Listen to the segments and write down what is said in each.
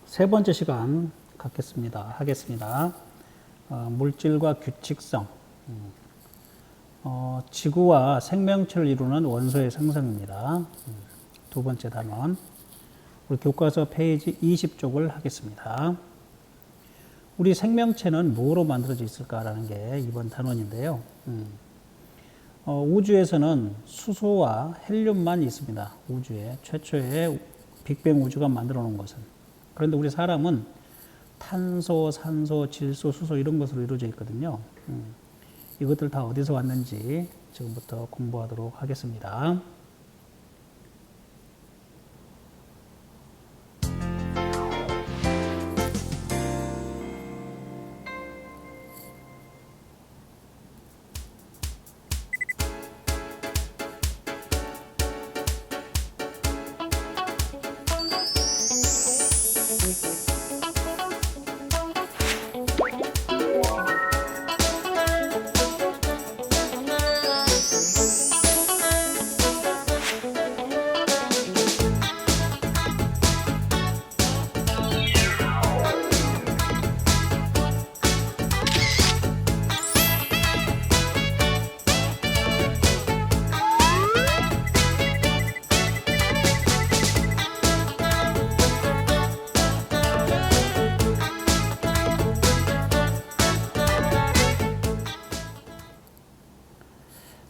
세 번째 시간 하겠습니다. 물질과 규칙성. 지구와 생명체를 이루는 원소의 생성입니다. 두 번째 단원. 우리 교과서 페이지 20쪽을 하겠습니다. 우리 생명체는 뭐로 만들어져 있을까라는 게 이번 단원인데요. 우주에서는 수소와 헬륨만 있습니다. 우주에 최초의 빅뱅 우주가 만들어 놓은 것은. 그런데 우리 사람은 탄소, 산소, 질소, 수소 이런 것으로 이루어져 있거든요. 이것들 다 어디서 왔는지 지금부터 공부하도록 하겠습니다.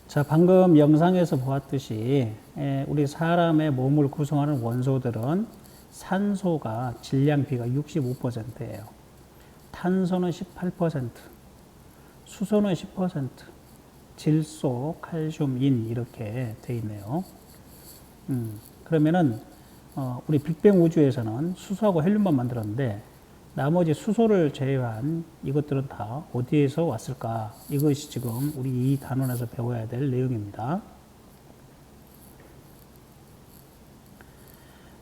자, 방금 영상에서 보았듯이 우리 사람의 몸을 구성하는 원소들은 산소가 질량 비가 65%예요. 탄소는 18%, 수소는 10%, 질소, 칼슘, 인 이렇게 돼 있네요. 그러면은 우리 빅뱅 우주에서는 수소하고 헬륨만 만들었는데 나머지 수소를 제외한 이것들은 다 어디에서 왔을까? 이것이 지금 우리 이 단원에서 배워야 될 내용입니다.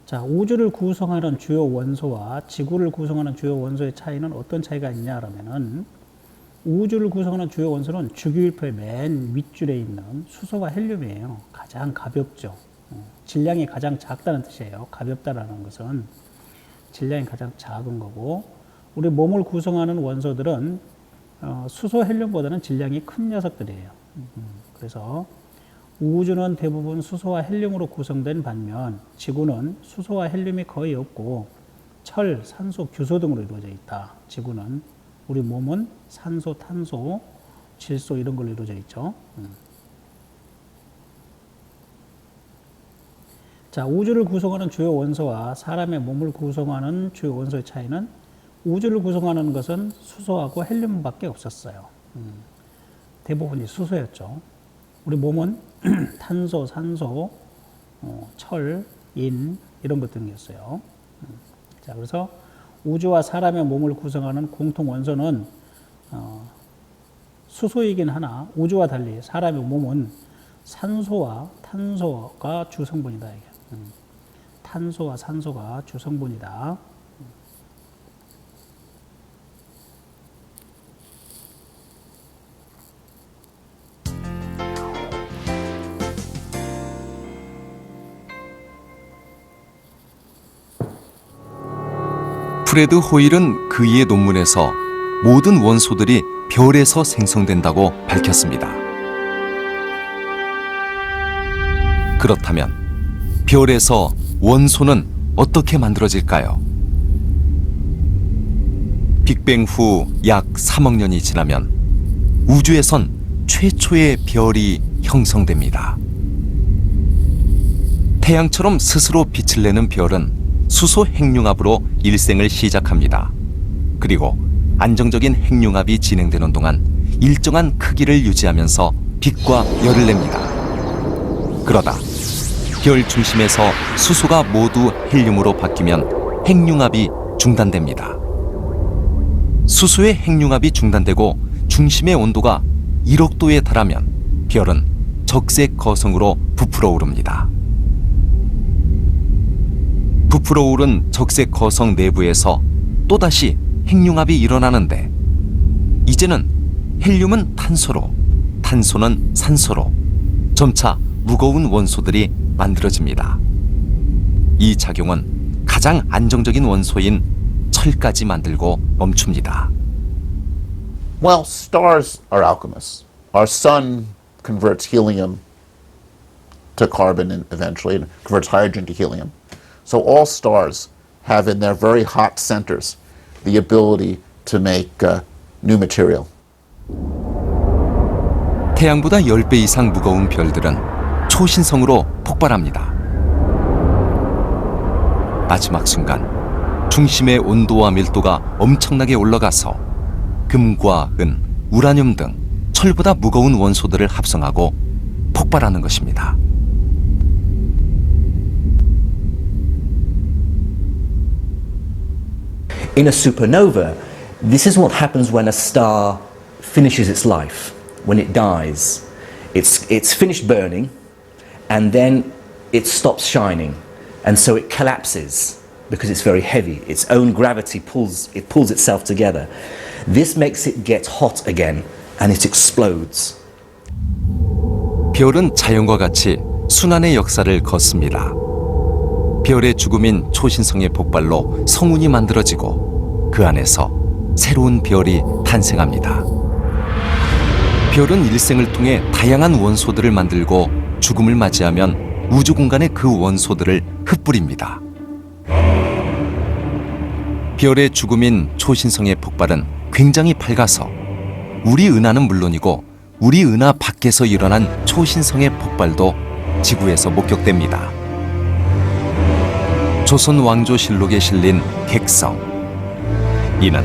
자, 우주를 구성하는 주요 원소와 지구를 구성하는 주요 원소의 차이는 어떤 차이가 있냐 그러면은 우주를 구성하는 주요 원소는 주기율표의 맨 윗줄에 있는 수소와 헬륨이에요. 가장 가볍죠. 질량이 가장 작다는 뜻이에요. 가볍다라는 것은 질량이 가장 작은 거고, 우리 몸을 구성하는 원소들은 수소, 헬륨보다는 질량이 큰 녀석들이에요. 그래서 우주는 대부분 수소와 헬륨으로 구성된 반면 지구는 수소와 헬륨이 거의 없고 철, 산소, 규소 등으로 이루어져 있다. 지구는, 우리 몸은 산소, 탄소, 질소 이런 걸로 이루어져 있죠. 자, 우주를 구성하는 주요 원소와 사람의 몸을 구성하는 주요 원소의 차이는 우주를 구성하는 것은 수소하고 헬륨밖에 없었어요. 대부분이 수소였죠. 우리 몸은 탄소, 산소, 철, 인 이런 것들이었어요. 자, 그래서 우주와 사람의 몸을 구성하는 공통 원소는 수소이긴 하나 우주와 달리 사람의 몸은 산소와 탄소가 주성분이다. 이게. 탄소와 산소가 주성분이다. 프레드 호일은 그의 논문에서 모든 원소들이 별에서 생성된다고 밝혔습니다. 그렇다면 별에서 원소는 어떻게 만들어질까요? 빅뱅 후 약 3억 년이 지나면 우주에선 최초의 별이 형성됩니다. 태양처럼 스스로 빛을 내는 별은 수소 핵융합으로 일생을 시작합니다. 그리고 안정적인 핵융합이 진행되는 동안 일정한 크기를 유지하면서 빛과 열을 냅니다. 그러다 별 중심에서 수소가 모두 헬륨으로 바뀌면 핵융합이 중단됩니다. 수소의 핵융합이 중단되고 중심의 온도가 1억 도에 달하면 별은 적색 거성으로 부풀어 오릅니다. 부풀어 오른 적색 거성 내부에서 또다시 핵융합이 일어나는데 이제는 헬륨은 탄소로, 탄소는 산소로 점차 무거운 원소들이 만들어집니다. 이 작용은 가장 안정적인 원소인 철까지 만들고 멈춥니다. Well, stars are alchemists. Our sun converts helium to carbon and eventually and converts hydrogen to helium. So all stars have in their very hot centers the ability to make new material. 태양보다 10배 이상 무거운 별들은 초신성으로 폭발합니다. 마지막 순간 중심의 온도와 밀도가 엄청나게 올라가서 금과 은, 우라늄 등 철보다 무거운 원소들을 합성하고 폭발하는 것입니다. In a supernova, this is what happens when a star finishes its life, when it dies. It's finished burning, and then it stops shining, and so it collapses because it's very heavy. Its own gravity pulls itself together. This makes it get hot again, and it explodes. 별은 자연과 같이 순환의 역사를 걷습니다. 별의 죽음인 초신성의 폭발로 성운이 만들어지고 그 안에서 새로운 별이 탄생합니다. 별은 일생을 통해 다양한 원소들을 만들고 죽음을 맞이하면 우주 공간에 그 원소들을 흩뿌립니다. 별의 죽음인 초신성의 폭발은 굉장히 밝아서 우리 은하는 물론이고 우리 은하 밖에서 일어난 초신성의 폭발도 지구에서 목격됩니다. 조선 왕조실록에 실린 객성. 이는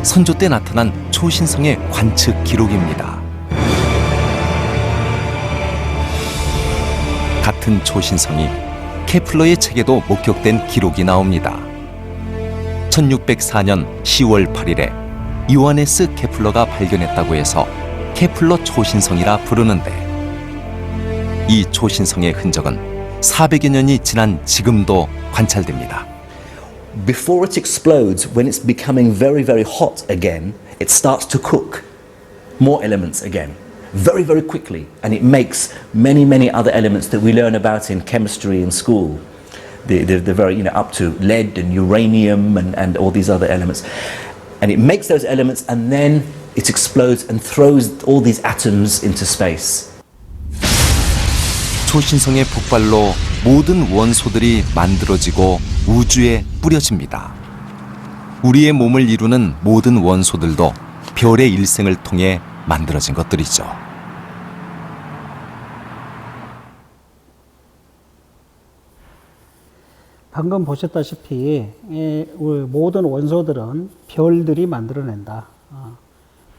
선조 때 나타난 초신성의 관측 기록입니다. 같은 초신성이 케플러의 책에도 목격된 기록이 나옵니다. 1604년 10월 8일에 요하네스 케플러가 발견했다고 해서 케플러 초신성이라 부르는데 이 초신성의 흔적은 400여 년이 지난 지금도 관찰됩니다. Before it explodes, when it's becoming very, very hot again, it starts to cook more elements again, very, very quickly, and it makes many, many other elements that we learn about in chemistry in school. The very, up to lead and uranium and all these other elements. And it makes those elements and then it explodes and throws all these atoms into space. 초신성의 폭발로 모든 원소들이 만들어지고 우주에 뿌려집니다. 우리의 몸을 이루는 모든 원소들도 별의 일생을 통해 만들어진 것들이죠. 방금 보셨다시피 모든 원소들은 별들이 만들어낸다.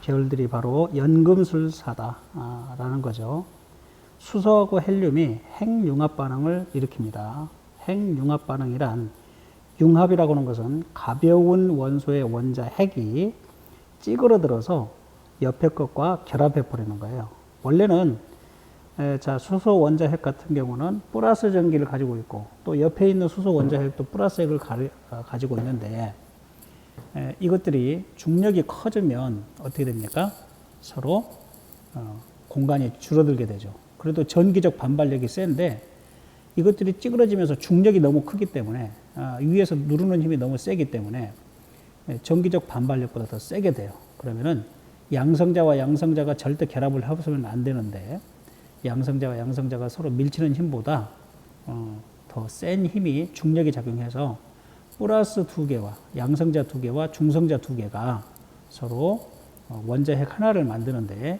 별들이 바로 연금술사다라는 거죠. 수소하고 헬륨이 핵융합 반응을 일으킵니다. 핵융합 반응이란 융합이라고 하는 것은 가벼운 원소의 원자 핵이 찌그러들어서 옆에 것과 결합해 버리는 거예요. 원래는 수소 원자 핵 같은 경우는 플러스 전기를 가지고 있고 또 옆에 있는 수소 원자 핵도 플러스 핵을 가지고 있는데 이것들이 중력이 커지면 어떻게 됩니까? 서로 공간이 줄어들게 되죠. 그래도 전기적 반발력이 센데 이것들이 찌그러지면서 중력이 너무 크기 때문에 위에서 누르는 힘이 너무 세기 때문에 전기적 반발력보다 더 세게 돼요. 그러면은 양성자와 양성자가 절대 결합을 해서는 안 되는데 양성자와 양성자가 서로 밀치는 힘보다 더 센 힘이 중력이 작용해서 플러스 두 개와 양성자 두 개와 중성자 두 개가 서로 원자 핵 하나를 만드는데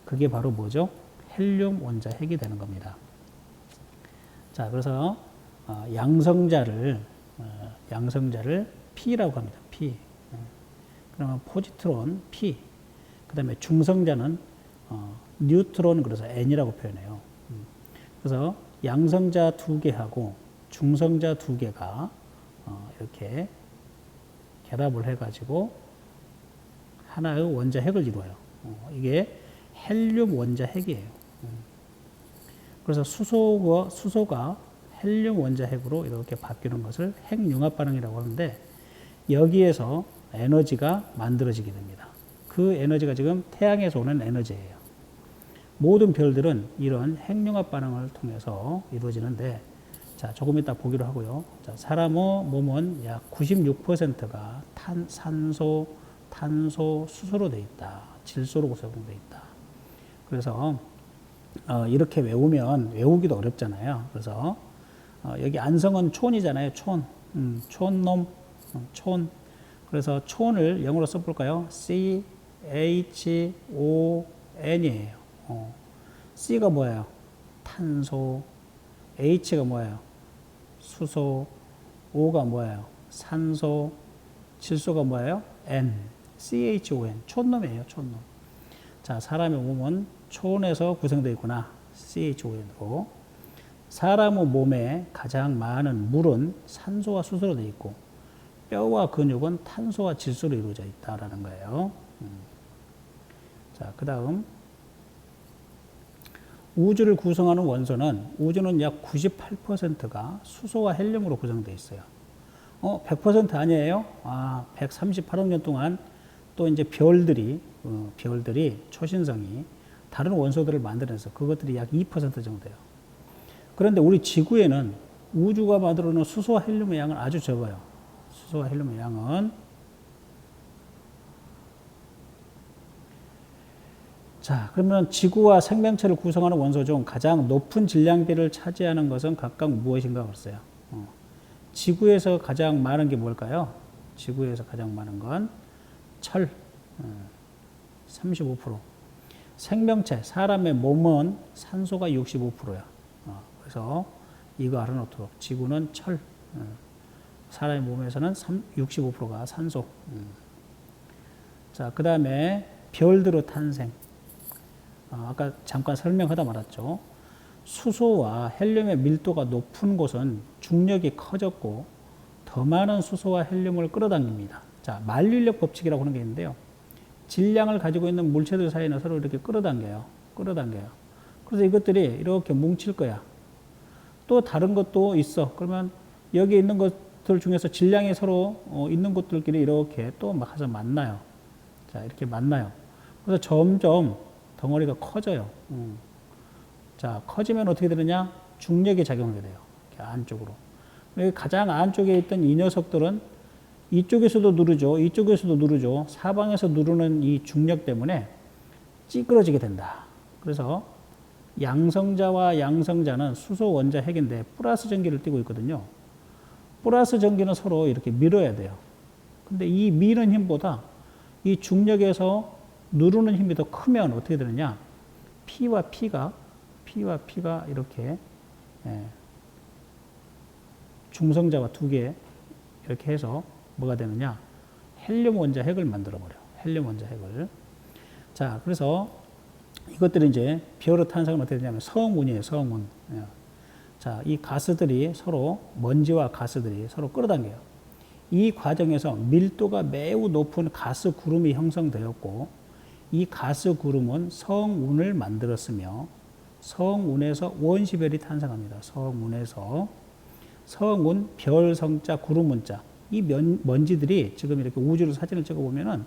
그게 바로 뭐죠? 헬륨 원자 핵이 되는 겁니다. 자, 그래서 양성자를 P라고 합니다. P. 그러면 포지트론 P. 그다음에 중성자는 뉴트론, 그래서 N이라고 표현해요. 그래서 양성자 두 개하고 중성자 두 개가 이렇게 결합을 해가지고 하나의 원자 핵을 이루어요. 이게 헬륨 원자 핵이에요. 그래서 수소가 헬륨 원자 핵으로 이렇게 바뀌는 것을 핵융합 반응이라고 하는데 여기에서 에너지가 만들어지게 됩니다. 그 에너지가 지금 태양에서 오는 에너지예요. 모든 별들은 이런 핵융합 반응을 통해서 이루어지는데 자, 조금 이따 보기로 하고요. 자, 사람의 몸은 약 96%가 산소, 탄소, 수소로 되어 있다. 질소로 구성되어 있다. 그래서 이렇게 외우면 외우기도 어렵잖아요. 그래서 여기 안성은 촌이잖아요. 촌. 촌놈. 촌. 그래서 촌을 영어로 써볼까요? CHON이에요. C가 뭐예요? 탄소. H가 뭐예요? 수소. O가 뭐예요? 산소. 질소가 뭐예요? N. CHON. 촌놈이에요. 촌놈. 자, 사람의 몸은 촌에서 구성되어 있구나. CHON으로. 사람의 몸에 가장 많은 물은 산소와 수소로 되어 있고 뼈와 근육은 탄소와 질소로 이루어져 있다라는 거예요. 자, 그 다음 우주를 구성하는 원소는 우주는 약 98%가 수소와 헬륨으로 구성되어 있어요. 100% 아니에요? 138억 년 동안 또 이제 별들이 초신성이 다른 원소들을 만들어내서 그것들이 약 2% 정도예요. 그런데 우리 지구에는 우주가 만들어놓은 수소와 헬륨의 양은 아주 적어요. 수소와 헬륨의 양은. 자, 그러면 지구와 생명체를 구성하는 원소 중 가장 높은 질량비를 차지하는 것은 각각 무엇인가 그랬어요. 지구에서 가장 많은 게 뭘까요? 지구에서 가장 많은 건 철, 35%. 생명체, 사람의 몸은 산소가 65%야. 그래서 이거 알아놓도록. 지구는 철, 사람의 몸에서는 65%가 산소. 자, 그 다음에 별들의 탄생. 아까 잠깐 설명하다 말았죠. 수소와 헬륨의 밀도가 높은 곳은 중력이 커졌고 더 많은 수소와 헬륨을 끌어당깁니다. 자, 만류인력 법칙이라고 하는 게 있는데요. 질량을 가지고 있는 물체들 사이는 서로 이렇게 끌어당겨요. 그래서 이것들이 이렇게 뭉칠 거야. 또 다른 것도 있어. 그러면 여기 있는 것들 중에서 질량이 서로 있는 것들끼리 이렇게 또 막 해서 만나요. 자, 이렇게 만나요. 그래서 점점 덩어리가 커져요. 자, 커지면 어떻게 되느냐? 중력이 작용하게 돼요. 이렇게 안쪽으로. 여기 가장 안쪽에 있던 이 녀석들은 이쪽에서도 누르죠. 이쪽에서도 누르죠. 사방에서 누르는 이 중력 때문에 찌그러지게 된다. 그래서 양성자와 양성자는 수소 원자 핵인데 플러스 전기를 띠고 있거든요. 플러스 전기는 서로 이렇게 밀어야 돼요. 근데 이 미는 힘보다 이 중력에서 누르는 힘이 더 크면 어떻게 되느냐? P와 P가 이렇게 중성자와 두 개 이렇게 해서 뭐가 되느냐? 헬륨 원자 핵을 만들어 버려. 헬륨 원자 핵을. 자, 그래서 이것들이 이제 별의 탄생은 어떻게 되냐면 성운이에요. 성운. 자, 이 가스들이 서로 먼지와 가스들이 서로 끌어당겨요. 이 과정에서 밀도가 매우 높은 가스 구름이 형성되었고 이 가스 구름은 성운을 만들었으며 성운에서 원시별이 탄생합니다. 성운에서 성운, 별, 성자, 구름, 문자. 이 먼지들이 지금 이렇게 우주로 사진을 찍어보면은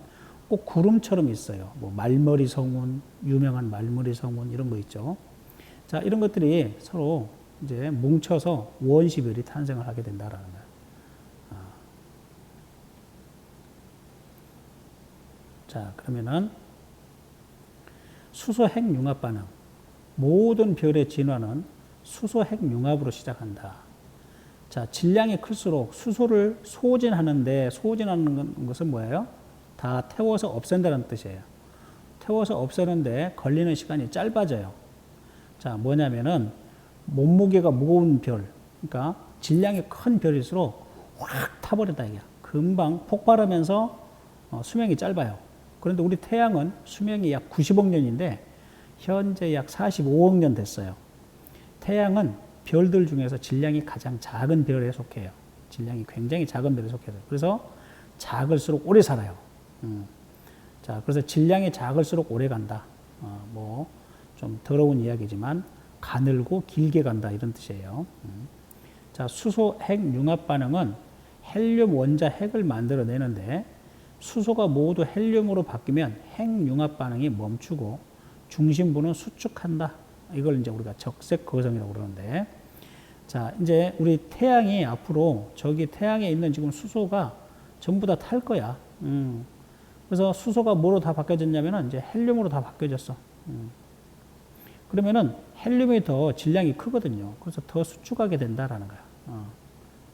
꼭 구름처럼 있어요. 뭐 말머리 성운, 유명한 말머리 성운 이런 거 있죠. 자, 이런 것들이 서로 이제 뭉쳐서 원시별이 탄생을 하게 된다라는 거예요. 자, 그러면은 수소 핵 융합 반응. 모든 별의 진화는 수소 핵 융합으로 시작한다. 자, 질량이 클수록 수소를 소진하는데 소진하는 것은 뭐예요? 다 태워서 없앤다는 뜻이에요. 태워서 없애는데 걸리는 시간이 짧아져요. 자, 뭐냐면은 몸무게가 무거운 별, 그러니까 질량이 큰 별일수록 확 타버린다 이게. 금방 폭발하면서 수명이 짧아요. 그런데 우리 태양은 수명이 약 90억 년인데 현재 약 45억 년 됐어요. 태양은 별들 중에서 질량이 가장 작은 별에 속해요. 질량이 굉장히 작은 별에 속해요. 그래서 작을수록 오래 살아요. 자, 그래서 질량이 작을수록 오래 간다. 뭐 좀 더러운 이야기지만 가늘고 길게 간다 이런 뜻이에요. 자, 수소 핵 융합 반응은 헬륨 원자 핵을 만들어내는데 수소가 모두 헬륨으로 바뀌면 핵 융합 반응이 멈추고 중심부는 수축한다. 이걸 이제 우리가 적색 거성이라고 그러는데, 자, 이제 우리 태양이 앞으로 저기 태양에 있는 지금 수소가 전부 다 탈 거야. 그래서 수소가 뭐로 다 바뀌어졌냐면은 이제 헬륨으로 다 바뀌어졌어. 그러면은 헬륨이 더 질량이 크거든요. 그래서 더 수축하게 된다라는 거야.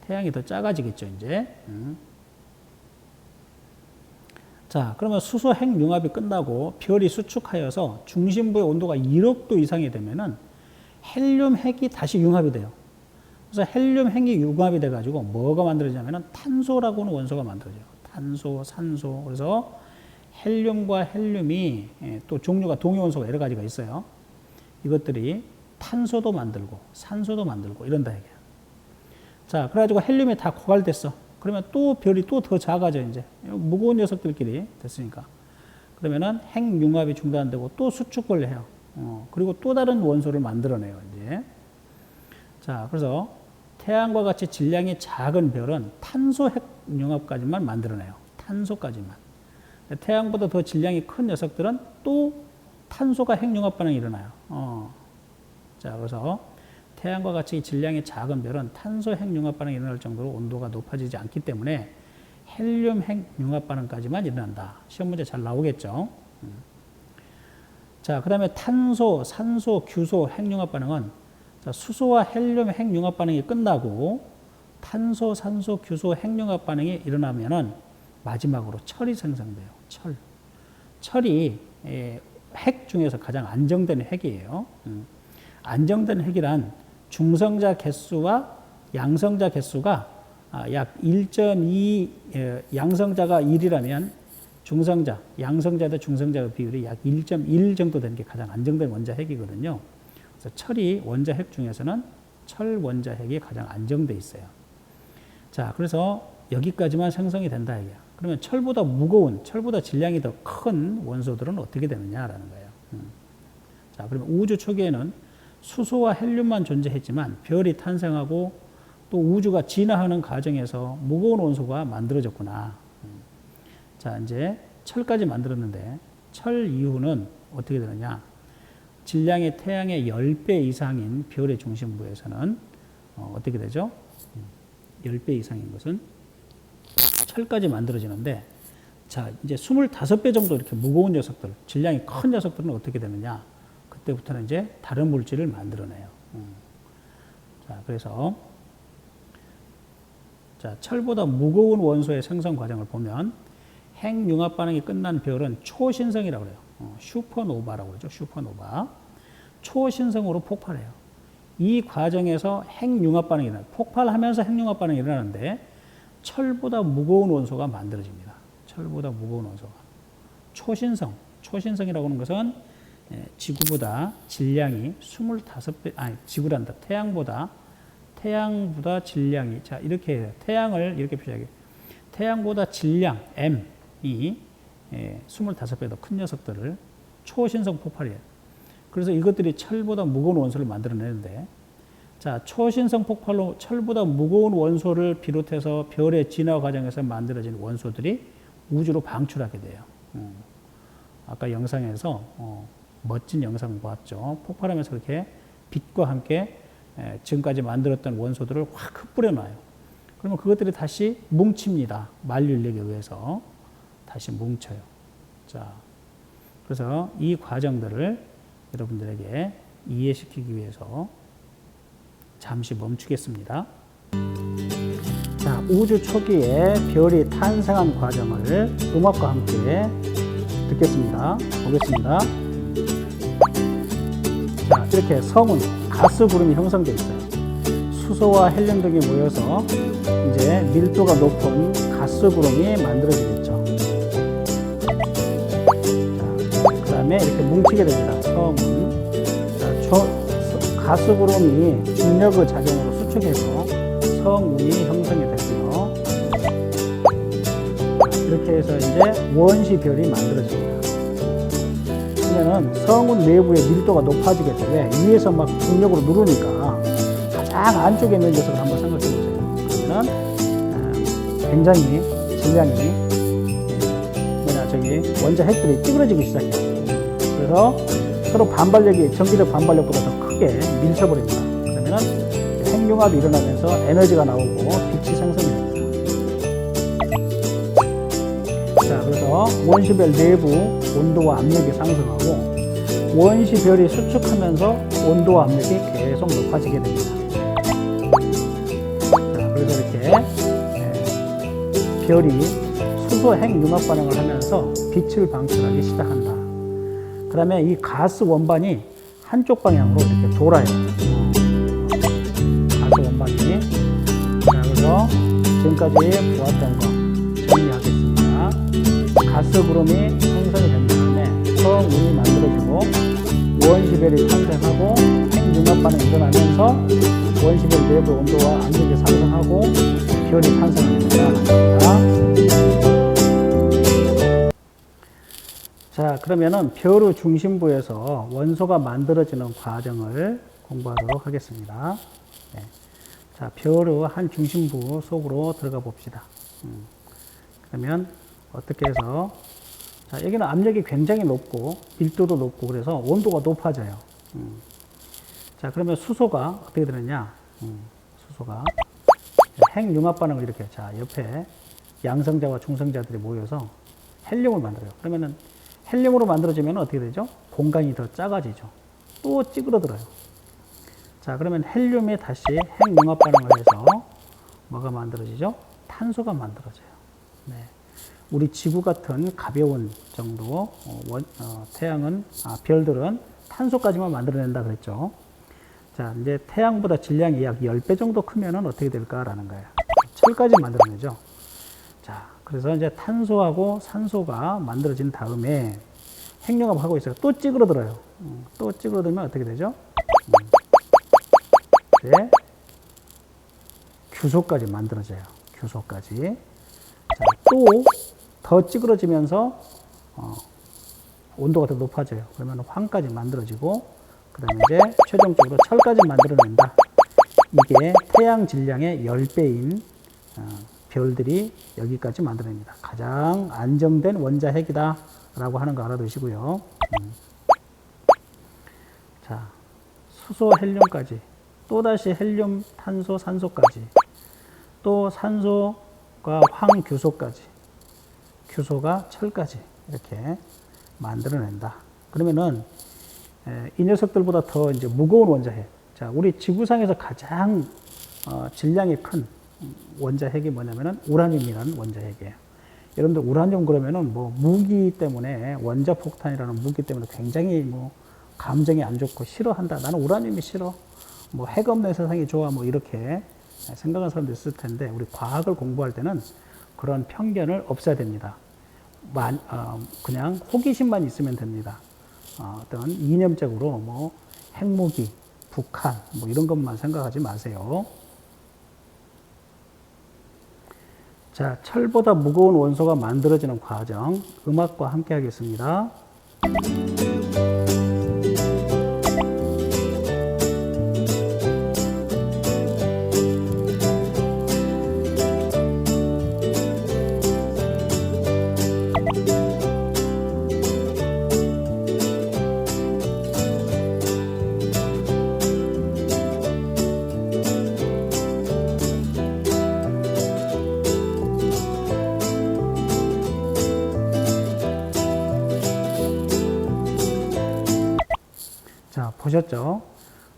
태양이 더 작아지겠죠, 이제. 자, 그러면 수소 핵 융합이 끝나고 별이 수축하여서 중심부의 온도가 1억 도 이상이 되면은 헬륨 핵이 다시 융합이 돼요. 그래서 헬륨 핵이 융합이 돼가지고 뭐가 만들어지냐면은 탄소라고 하는 원소가 만들어져요. 탄소, 산소. 그래서 헬륨과 헬륨이 또 종류가 동위원소가 여러 가지가 있어요. 이것들이 탄소도 만들고 산소도 만들고 이런다 얘기야. 자, 그래가지고 헬륨이 다 고갈됐어. 그러면 또 별이 또 더 작아져 이제 무거운 녀석들끼리 됐으니까. 그러면은 핵 융합이 중단되고 또 수축을 해요. 그리고 또 다른 원소를 만들어내요 이제. 자, 그래서 태양과 같이 질량이 작은 별은 탄소 핵 융합까지만 만들어내요. 탄소까지만. 태양보다 더 질량이 큰 녀석들은 또 탄소가 핵 융합 반응이 일어나요. 자, 그래서 태양과 같이 질량이 작은 별은 탄소 핵 융합 반응이 일어날 정도로 온도가 높아지지 않기 때문에 헬륨 핵 융합 반응까지만 일어난다. 시험 문제 잘 나오겠죠. 자, 그 다음에 탄소, 산소, 규소 핵 융합 반응은 자, 수소와 헬륨 핵 융합 반응이 끝나고 탄소, 산소, 규소 핵 융합 반응이 일어나면은 마지막으로 철이 생성돼요. 철이 핵 중에서 가장 안정된 핵이에요. 안정된 핵이란 중성자 개수와 양성자 개수가 약 1.2, 양성자가 1이라면 중성자, 양성자 대 중성자의 비율이 약 1.1 정도 되는 게 가장 안정된 원자 핵이거든요. 그래서 철이 원자 핵 중에서는 철 원자 핵이 가장 안정돼 있어요. 자, 그래서 여기까지만 생성이 된다 이게야. 그러면 철보다 무거운, 철보다 질량이 더 큰 원소들은 어떻게 되느냐라는 거예요. 자, 그러면 우주 초기에는 수소와 헬륨만 존재했지만 별이 탄생하고 또 우주가 진화하는 과정에서 무거운 원소가 만들어졌구나. 자, 이제 철까지 만들었는데 철 이후는 어떻게 되느냐? 질량이 태양의 10배 이상인 별의 중심부에서는 어떻게 되죠? 10배 이상인 것은 철까지 만들어지는데, 자, 이제 25배 정도 이렇게 무거운 녀석들, 질량이 큰 녀석들은 어떻게 되느냐? 그때부터는 이제 다른 물질을 만들어내요. 자, 그래서 자, 철보다 무거운 원소의 생성 과정을 보면 핵 융합 반응이 끝난 별은 초신성이라고 그래요. 슈퍼노바라고 그러죠. 슈퍼노바. 초신성으로 폭발해요. 이 과정에서 핵 융합 반응이 일어나요. 폭발하면서 핵 융합 반응이 일어나는데 철보다 무거운 원소가 만들어집니다. 철보다 무거운 원소가. 초신성. 초신성이라고 하는 것은 지구보다 질량이 25배, 아니, 지구란다. 태양보다 질량이, 자, 이렇게 해요. 태양을 이렇게 표시하게. 태양보다 질량, M이 25배 더 큰 녀석들을 초신성 폭발이에요. 그래서 이것들이 철보다 무거운 원소를 만들어내는데, 자, 초신성 폭발로 철보다 무거운 원소를 비롯해서 별의 진화 과정에서 만들어진 원소들이 우주로 방출하게 돼요. 아까 영상에서 멋진 영상을 보았죠. 폭발하면서 그렇게 빛과 함께 지금까지 만들었던 원소들을 확 흩뿌려 놔요. 그러면 그것들이 다시 뭉칩니다. 만류인력에 의해서 다시 뭉쳐요. 자, 그래서 이 과정들을 여러분들에게 이해시키기 위해서 잠시 멈추겠습니다. 자, 우주 초기에 별이 탄생한 과정을 음악과 함께 듣겠습니다. 보겠습니다. 자, 이렇게 성운, 가스 구름이 형성되어 있어요. 수소와 헬륨 등이 모여서 이제 밀도가 높은 가스 구름이 만들어지겠죠. 자, 그 다음에 이렇게 뭉치게 됩니다. 성운. 자, 가스 구름이 중력의 작용으로 수축해서 성운이 형성이 되고요. 이렇게 해서 이제 원시별이 만들어집니다. 그러면은 성운 내부의 밀도가 높아지게 돼. 위에서 막 중력으로 누르니까 가장 안쪽에 있는 녀석을 한번 생각해 보세요. 그러면 굉장히 질량이 원자 핵들이 찌그러지기 시작해요. 그래서 서로 반발력이 전기적 반발력보다 더 크게 밀쳐버립니다. 그러면은 핵 핵융합이 일어나면서 에너지가 나오고 빛이 생성이 됩니다. 자, 그래서 원시별 내부 온도와 압력이 상승하고 원시별이 수축하면서 온도와 압력이 계속 높아지게 됩니다. 자, 그래서 이렇게 별이 수소 핵융합 반응을 하면서 빛을 방출하기 시작한다. 그 다음에 이 가스 원반이 한쪽 방향으로 이렇게 돌아요. 가스 원반이. 자, 그래서 지금까지 보았던 거 정리하겠습니다. 가스 구름이 형성이 된 다음에 성운이 만들어지고 원시별이 탄생하고 핵융합 반응이 일어나면서 원시별 내부 온도와 압력이 상승하고 별이 탄생합니다. 자, 그러면은 별의 중심부에서 원소가 만들어지는 과정을 공부하도록 하겠습니다. 네. 자, 별의 한 중심부 속으로 들어가 봅시다. 그러면 어떻게 해서, 자, 여기는 압력이 굉장히 높고 밀도도 높고 그래서 온도가 높아져요. 자, 그러면 수소가 어떻게 되느냐? 수소가 핵융합 반응을 이렇게, 자, 옆에 양성자와 중성자들이 모여서 헬륨을 만들어요. 그러면은 헬륨으로 만들어지면 어떻게 되죠? 공간이 더 작아지죠. 또 찌그러들어요. 자, 그러면 헬륨이 다시 핵융합 반응을 해서 뭐가 만들어지죠? 탄소가 만들어져요. 네. 우리 지구 같은 가벼운 정도, 별들은 탄소까지만 만들어낸다 그랬죠. 자, 이제 태양보다 질량이 약 10배 정도 크면은 어떻게 될까라는 거예요. 철까지 만들어내죠. 자, 그래서 이제 탄소하고 산소가 만들어진 다음에 핵융합을 하고 있어요. 또 찌그러들어요. 또 찌그러들면 어떻게 되죠? 네. 규소까지 만들어져요. 규소까지. 자, 또 더 찌그러지면서 온도가 더 높아져요. 그러면 황까지 만들어지고 그 다음에 이제 최종적으로 철까지 만들어낸다. 이게 태양 질량의 10배인 별들이 여기까지 만들어냅니다. 가장 안정된 원자핵이다 라고 하는 거 알아두시고요. 자, 수소, 헬륨까지, 또다시 헬륨, 탄소, 산소까지, 또 산소가 황규소까지, 규소가 철까지 이렇게 만들어낸다. 그러면은 이 녀석들보다 더 이제 무거운 원자핵. 자, 우리 지구상에서 가장 질량이 큰 원자핵이 뭐냐면은 우라늄이라는 원자핵이에요. 여러분들 우라늄 그러면은 뭐 무기 때문에, 원자폭탄이라는 무기 때문에 굉장히 뭐 감정이 안 좋고 싫어한다. 나는 우라늄이 싫어. 뭐 핵 없는 세상이 좋아. 뭐 이렇게 생각하는 사람도 있을 텐데, 우리 과학을 공부할 때는 그런 편견을 없애야 됩니다. 그냥 호기심만 있으면 됩니다. 어떤 이념적으로 뭐 핵무기, 북한 뭐 이런 것만 생각하지 마세요. 자, 철보다 무거운 원소가 만들어지는 과정, 음악과 함께 하겠습니다. 자, 보셨죠?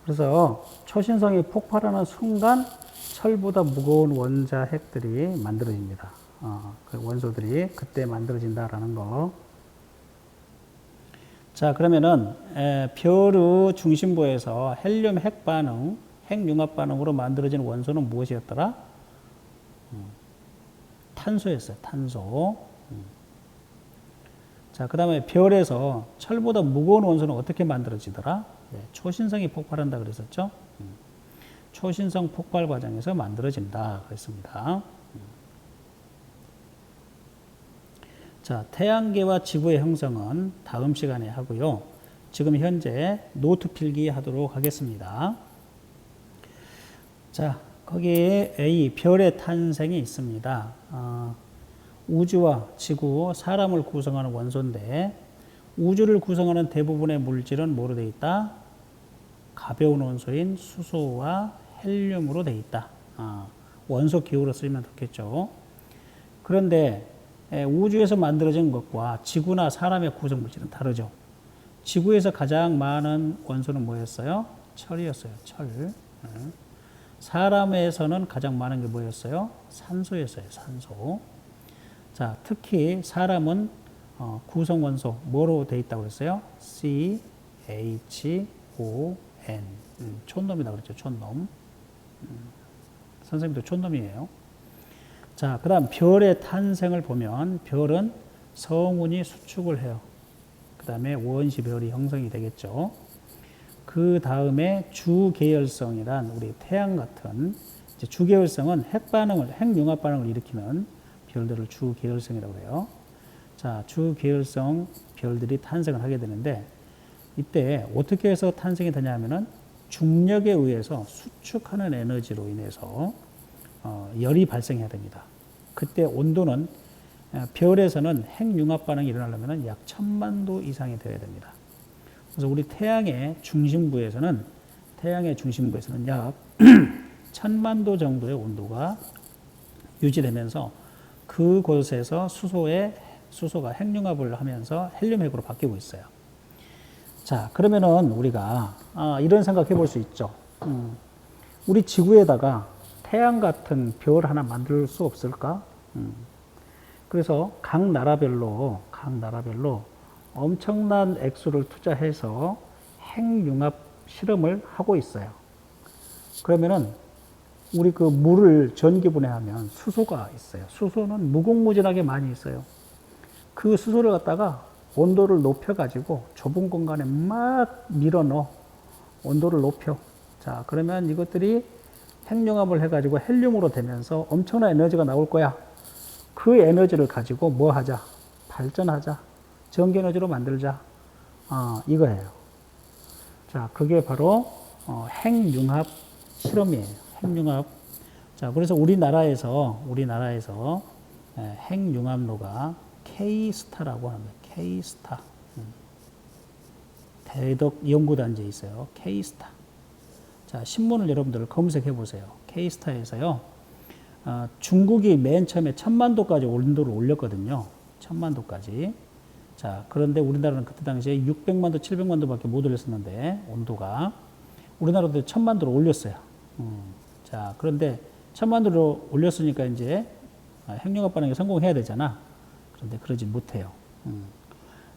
그래서 초신성이 폭발하는 순간 철보다 무거운 원자핵들이 만들어집니다. 그 원소들이 그때 만들어진다라는 거. 자, 그러면은 별의 중심부에서 헬륨 핵 반응, 핵융합 반응으로 만들어진 원소는 무엇이었더라? 탄소였어요. 탄소. 자, 그 다음에 별에서 철보다 무거운 원소는 어떻게 만들어지더라? 네, 초신성이 폭발한다 그랬었죠? 초신성 폭발 과정에서 만들어진다 그랬습니다. 자, 태양계와 지구의 형성은 다음 시간에 하고요. 지금 현재 노트 필기 하도록 하겠습니다. 자, 거기에 이 별의 탄생이 있습니다. 우주와 지구, 사람을 구성하는 원소인데, 우주를 구성하는 대부분의 물질은 뭐로 되어 있다? 가벼운 원소인 수소와 헬륨으로 돼 있다. 원소 기호로 쓰면 좋겠죠. 그런데 우주에서 만들어진 것과 지구나 사람의 구성 물질은 다르죠. 지구에서 가장 많은 원소는 뭐였어요? 철이었어요. 철. 사람에서는 가장 많은 게 뭐였어요? 산소였어요. 산소. 자, 특히 사람은 구성 원소 뭐로 돼 있다고 그랬어요? CHON. 촌놈이다 그랬죠. 촌놈. 선생님도 촌놈이에요. 자, 그 다음 별의 탄생을 보면 별은 성운이 수축을 해요. 그 다음에 원시 별이 형성이 되겠죠. 그 다음에 주계열성이란 우리 태양 같은 이제 주계열성은 핵융합 반응을 일으키는 별들을 주계열성이라고 해요. 자, 주계열성 별들이 탄생을 하게 되는데 이때 어떻게 해서 탄생이 되냐 하면은 중력에 의해서 수축하는 에너지로 인해서 열이 발생해야 됩니다. 그때 온도는 별에서는 핵융합 반응이 일어나려면 약 1000만 도 이상이 되어야 됩니다. 그래서 우리 태양의 중심부에서는 약 1000만 도 정도의 온도가 유지되면서 그곳에서 수소가 핵융합을 하면서 헬륨핵으로 바뀌고 있어요. 자, 그러면은 우리가 이런 생각해 볼 수 있죠. 우리 지구에다가 태양 같은 별 하나 만들 수 없을까? 그래서 각 나라별로 엄청난 액수를 투자해서 핵융합 실험을 하고 있어요. 그러면은 우리 그 물을 전기분해하면 수소가 있어요. 수소는 무궁무진하게 많이 있어요. 그 수소를 갖다가 온도를 높여가지고 좁은 공간에 막 밀어넣어. 온도를 높여. 자, 그러면 이것들이 핵융합을 해가지고 헬륨으로 되면서 엄청난 에너지가 나올 거야. 그 에너지를 가지고 뭐 하자? 발전하자. 전기에너지로 만들자. 이거예요. 자, 그게 바로 핵융합 실험이에요. 핵융합. 자, 그래서 우리나라에서 핵융합로가 K스타라고 합니다. K스타. 대덕 연구단지에 있어요. K스타. 자, 신문을 여러분들 검색해 보세요. K스타에서요. 중국이 맨 처음에 1000만 도까지 온도를 올렸거든요. 1000만 도까지. 자, 그런데 우리나라는 그때 당시에 600만 도, 700만 도밖에 못 올렸었는데, 온도가. 우리나라도 1000만 도로 올렸어요. 자, 그런데 1000만 도로 올렸으니까 이제 핵융합 반응에 성공해야 되잖아. 그런데 그러지 못해요.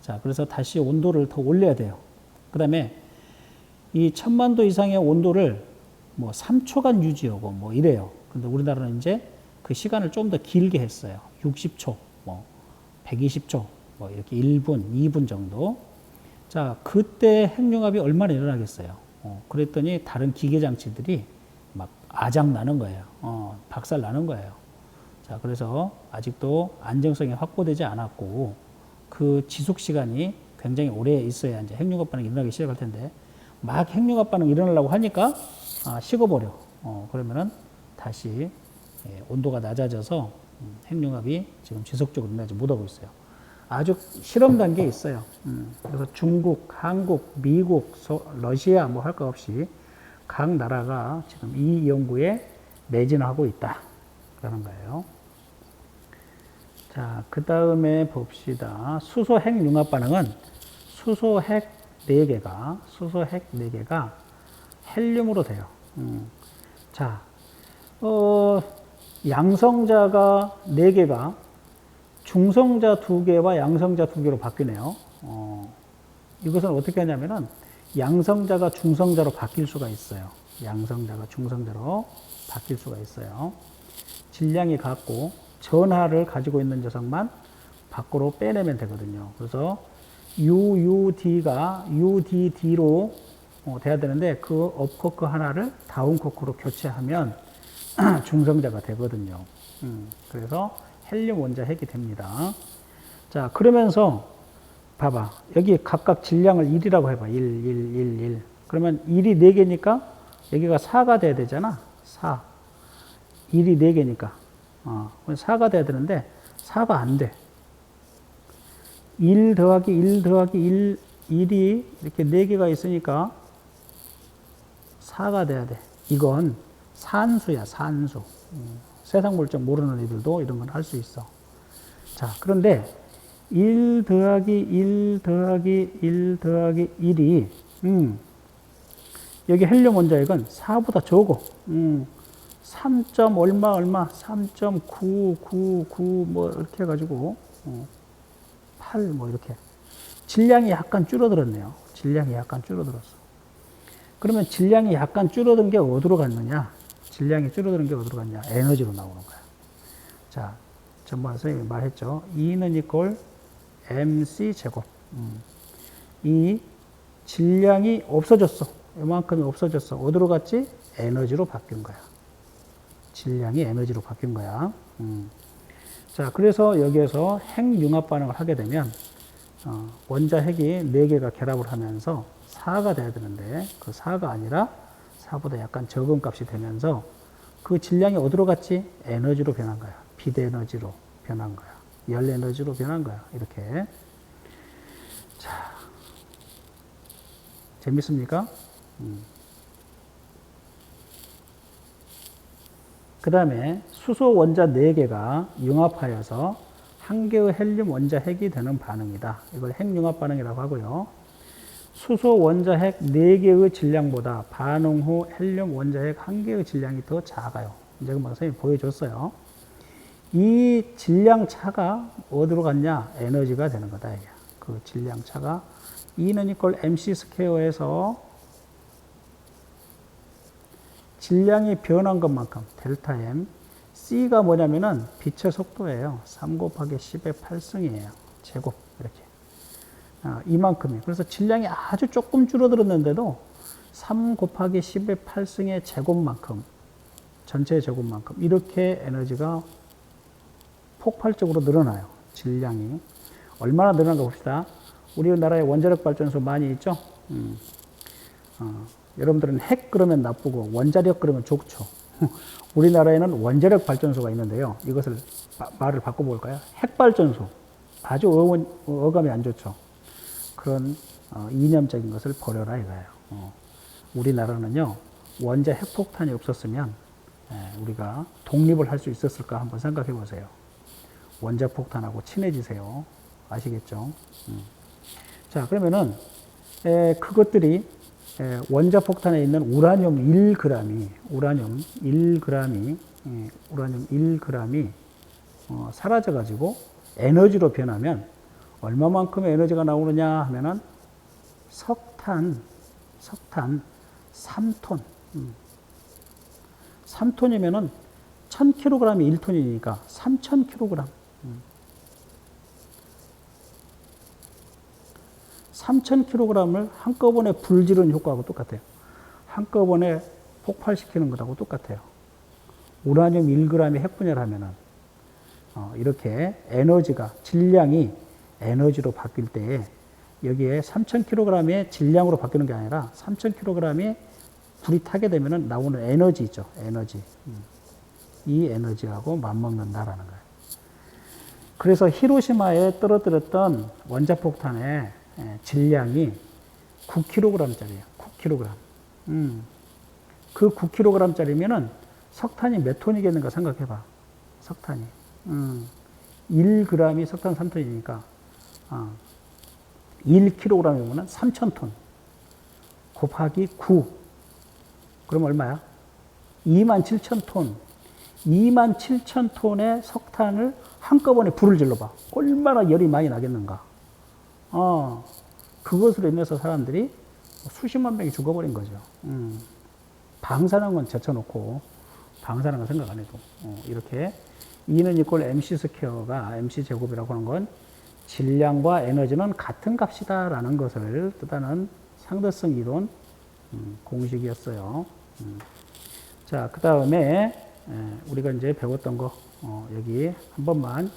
자, 그래서 다시 온도를 더 올려야 돼요. 그 다음에 이 1000만 도 이상의 온도를 뭐 3초간 유지하고 뭐 이래요. 근데 우리나라는 이제 그 시간을 좀 더 길게 했어요. 60초, 뭐 120초, 뭐 이렇게 1분, 2분 정도. 자, 그때 핵융합이 얼마나 일어나겠어요. 그랬더니 다른 기계 장치들이 막 아작 나는 거예요. 박살 나는 거예요. 자, 그래서 아직도 안정성이 확보되지 않았고 그 지속 시간이 굉장히 오래 있어야 이제 핵융합 반응이 일어나기 시작할 텐데 막 핵융합 반응이 일어나려고 하니까 식어버려. 그러면은 다시 온도가 낮아져서 핵융합이 지금 지속적으로 일어나지 못하고 있어요. 아주 실험 단계에 있어요. 그래서 중국, 한국, 미국, 러시아 뭐 할 거 없이 각 나라가 지금 이 연구에 매진하고 있다. 그러는 거예요. 자, 그 다음에 봅시다. 수소 핵융합 반응은 수소 핵 4개가 헬륨으로 돼요. 자, 양성자가 4개가 중성자 2개와 양성자 2개로 바뀌네요. 이것은 어떻게 하냐면은 양성자가 중성자로 바뀔 수가 있어요. 양성자가 중성자로 바뀔 수가 있어요. 질량이 같고 전하를 가지고 있는 녀석만 밖으로 빼내면 되거든요. 그래서 UUD가 UDD로 돼야 되는데 그 업코크 하나를 다운코크로 교체하면 중성자가 되거든요. 그래서 헬륨 원자 핵이 됩니다. 자, 그러면서 봐봐. 여기 각각 질량을 1이라고 해봐. 1. 그러면 1이 4개니까 여기가 4가 돼야 되잖아. 4. 1이 4개니까. 4가 돼야 되는데 4가 안 돼. 1 더하기 1 더하기 1, 1이 이렇게 4개가 있으니까 4가 돼야 돼. 이건 산수야, 산수. 세상 물정 모르는 애들도 이런 건 할 수 있어. 자, 그런데 1 더하기 1 더하기 1 더하기 1이, 여기 헬륨 원자핵은 4보다 적어. 3. 얼마, 3.999 뭐, 이렇게 해가지고, 8 뭐, 이렇게. 질량이 약간 줄어들었네요. 질량이 약간 줄어들었어. 그러면 질량이 약간 줄어든 게 어디로 갔느냐? 질량이 줄어드는 게 어디로 갔냐? 에너지로 나오는 거야. 자, 전반 선생님이 말했죠. E는 이꼴 MC 제곱. 이 질량이 없어졌어. 이만큼이 없어졌어. 어디로 갔지? 에너지로 바뀐 거야. 질량이 에너지로 바뀐 거야. 자, 그래서 여기에서 핵융합 반응을 하게 되면 원자 핵이 4개가 결합을 하면서 4가 돼야 되는데 그 4가 아니라 4보다 약간 적은 값이 되면서 그 질량이 어디로 갔지? 에너지로 변한 거야. 빛 에너지로 변한 거야. 열 에너지로 변한 거야. 이렇게. 자, 재밌습니까? 그 다음에 수소 원자 4개가 융합하여서 한 개의 헬륨 원자 핵이 되는 반응이다. 이걸 핵융합 반응이라고 하고요. 수소 원자 핵 4개의 질량보다 반응 후 헬륨 원자 핵 1개의 질량이 더 작아요. 이제 금방 선생님이 보여줬어요. 이 질량 차가 어디로 갔냐? 에너지가 되는 거다. 이게. 그 질량 차가 E는 이꼴 MC 스퀘어에서 질량이 변한 것만큼 델타 M, C가 뭐냐면은 빛의 속도예요. 3 곱하기 10의 8승이에요. 제곱 이렇게. 이만큼이. 그래서 질량이 아주 조금 줄어들었는데도 3 곱하기 10의 8승의 제곱만큼, 전체의 제곱만큼 이렇게 에너지가 폭발적으로 늘어나요. 질량이. 얼마나 늘어난가 봅시다. 우리나라에 원자력 발전소 많이 있죠? 여러분들은 핵 그러면 나쁘고 원자력 그러면 좋죠. 우리나라에는 원자력 발전소가 있는데요. 이것을 말을 바꿔볼까요? 핵발전소. 아주 어감이 안 좋죠. 그런 이념적인 것을 버려라 이거예요. 우리나라는요, 원자 핵폭탄이 없었으면 우리가 독립을 할 수 있었을까 한번 생각해 보세요. 원자 폭탄하고 친해지세요. 아시겠죠? 자, 그러면은 그것들이 원자 폭탄에 있는 우라늄 1g이 사라져 가지고 에너지로 변하면 얼마만큼의 에너지가 나오느냐 하면은 석탄 3톤. 3톤이면은 1000kg이 1톤이니까 3000kg. 3000kg을 한꺼번에 불지르는 효과하고 똑같아요. 한꺼번에 폭발시키는 것하고 똑같아요. 우라늄 1g이 핵분열하면은 이렇게 에너지가, 질량이 에너지로 바뀔 때에 여기에 3000kg의 질량으로 바뀌는 게 아니라 3000kg이 불이 타게 되면은 나오는 에너지 있죠. 에너지. 이 에너지하고 맞먹는다라는 거예요. 그래서 히로시마에 떨어뜨렸던 원자폭탄의 질량이 9kg짜리예요. 9kg. 그 9kg짜리면은 석탄이 몇 톤이겠는가 생각해봐. 석탄이. 1g이 석탄 3톤이니까 1kg이면 3000톤 곱하기 9. 그럼 얼마야? 27000톤. 27000톤의 석탄을 한꺼번에 불을 질러봐. 얼마나 열이 많이 나겠는가. 그것으로 인해서 사람들이 수십만 명이 죽어버린 거죠. 방사능 건 제쳐놓고, 방사능 건 생각 안 해도. 이렇게 E는 이꼴 MC 스퀘어가 MC 제곱이라고 하는 건 질량과 에너지는 같은 값이다라는 것을 뜻하는 상대성 이론 공식이었어요. 자, 그 다음에 우리가 이제 배웠던 거 여기 한 번만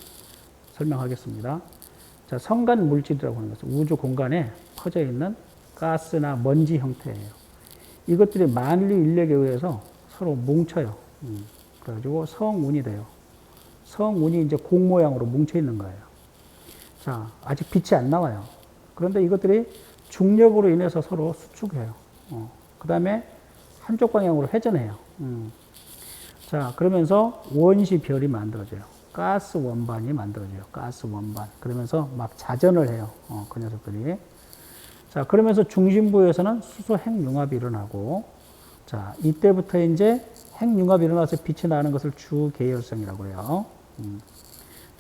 설명하겠습니다. 자, 성간 물질이라고 하는 것은 우주 공간에 퍼져 있는 가스나 먼지 형태예요. 이것들이 만리 인력에 의해서 서로 뭉쳐요. 그래가지고 성운이 돼요. 성운이 이제 공 모양으로 뭉쳐 있는 거예요. 자, 아직 빛이 안 나와요. 그런데 이것들이 중력으로 인해서 서로 수축해요. 그 다음에 한쪽 방향으로 회전해요. 자, 그러면서 원시 별이 만들어져요. 가스 원반이 만들어져요. 가스 원반. 그러면서 막 자전을 해요. 그 녀석들이. 자, 그러면서 중심부에서는 수소 핵융합이 일어나고, 자, 이때부터 이제 핵융합이 일어나서 빛이 나는 것을 주계열성이라고 해요.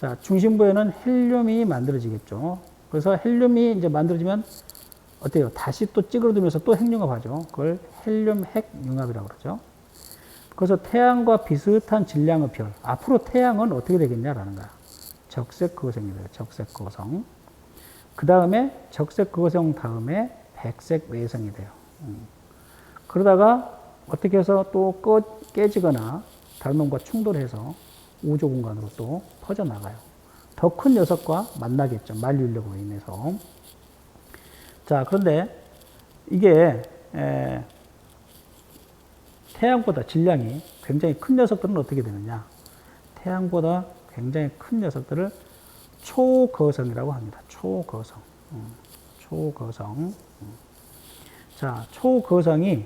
자, 중심부에는 헬륨이 만들어지겠죠. 그래서 헬륨이 이제 만들어지면 어때요? 다시 또 찌그러들면서 또 핵융합하죠. 그걸 헬륨 핵융합이라고 그러죠. 그래서 태양과 비슷한 질량의 별. 앞으로 태양은 어떻게 되겠냐라는 거야. 적색 거성이 돼요. 적색 거성. 그 다음에 적색 거성 다음에 백색 외성이 돼요. 그러다가 어떻게 해서 또 깨지거나 다른 놈과 충돌해서 우주 공간으로 또 퍼져나가요. 더 큰 녀석과 만나겠죠. 만류인력으로 인해서. 자, 그런데 이게 태양보다 질량이 굉장히 큰 녀석들은 어떻게 되느냐. 태양보다 굉장히 큰 녀석들을 초거성이라고 합니다. 초거성. 초거성. 자, 초거성이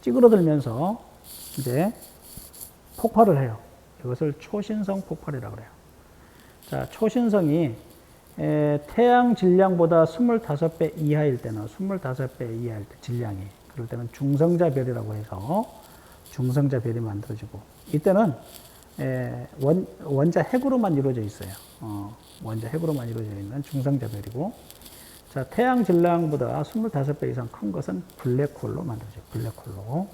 찌그러들면서 이제 폭발을 해요. 이것을 초신성 폭발이라고 그래요. 자, 초신성이 태양 질량보다 25배 이하일 때는, 25배 이하일 때 질량이, 그럴 때는 중성자별이라고 해서 중성자별이 만들어지고, 이때는 원자 핵으로만 이루어져 있어요. 원자 핵으로만 이루어져 있는 중성자별이고, 자, 태양 질량보다 25배 이상 큰 것은 블랙홀로 만들어져요. 블랙홀로.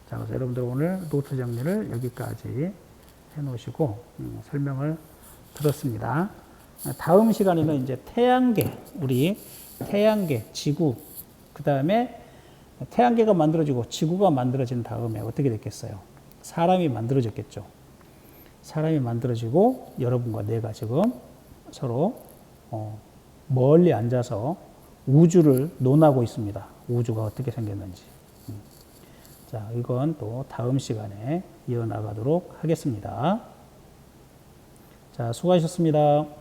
자, 그래서 여러분들 오늘 노트 정리를 여기까지 해놓으시고 설명을 들었습니다. 다음 시간에는 이제 태양계, 우리 태양계, 지구, 그 다음에 태양계가 만들어지고 지구가 만들어진 다음에 어떻게 됐겠어요? 사람이 만들어졌겠죠. 사람이 만들어지고 여러분과 내가 지금 서로 멀리 앉아서 우주를 논하고 있습니다. 우주가 어떻게 생겼는지. 자, 이건 또 다음 시간에 이어나가도록 하겠습니다. 자, 수고하셨습니다.